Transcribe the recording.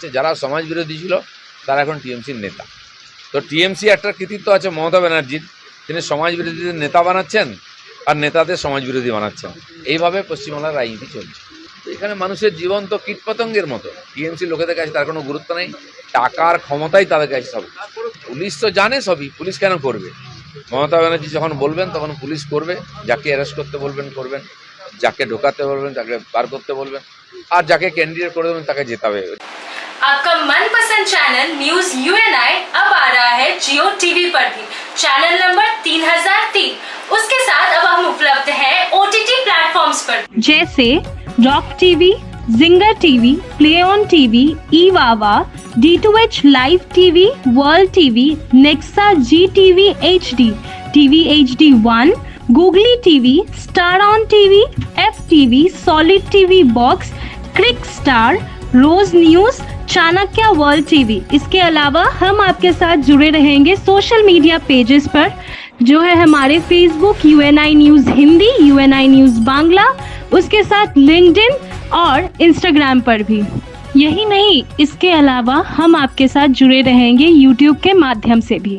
যারা সমাজ বিরোধী ছিল তারা এখন টিএমসির নেতা। তো টিএমসি একটা কৃতিত্ব আছে মমতা ব্যানার্জির, তিনি সমাজ বিরোধীদের নেতা বানাচ্ছেন আর নেতাদের সমাজ বিরোধী বানাচ্ছেন। এইভাবে পশ্চিমবাংলার রাজনীতি চলছে। তো এখানে মানুষের জীবন তো কীটপতঙ্গের মতো। টিএমসি লোকেদের কাছে তার কোনো গুরুত্ব নেই, টাকার ক্ষমতাই তাদের কাছে সব। পুলিশ তো জানে সবই, পুলিশ কেন করবে? মমতা ব্যানার্জি যখন বলবেন তখন পুলিশ করবে, যাকে অ্যারেস্ট করতে বলবেন করবেন, যাকে ঢোকাতে বলবেন তাকে বার করতে বলবেন, আর যাকে ক্যান্ডিডেট করে দেবেন তাকে জেতাবে। आपका मनपसंद चैनल न्यूज यूएनआई अब आ रहा है जियो टीवी पर भी। चैनल नंबर 3003, उसके साथ अब हम उपलब्ध हैं ओटीटी प्लेटफॉर्म्स पर जैसे Rock TV, Zinger TV, Play On TV, ईवावा, D2H live TV, World TV, Nexa G TV HD, TV HD1, Googly TV, Star On TV, FTV, solid TV box, Cric Star, Rose News, Chanakya World TV. इसके अलावा हम आपके साथ जुड़े रहेंगे social media pages पर, जो है हमारे Facebook UNI news Hindi, UNI news Bangla, उसके साथ लिंक्डइन और इंस्टाग्राम पर भी। यही नहीं, इसके अलावा हम आपके साथ जुड़े रहेंगे यूट्यूब के माध्यम से भी।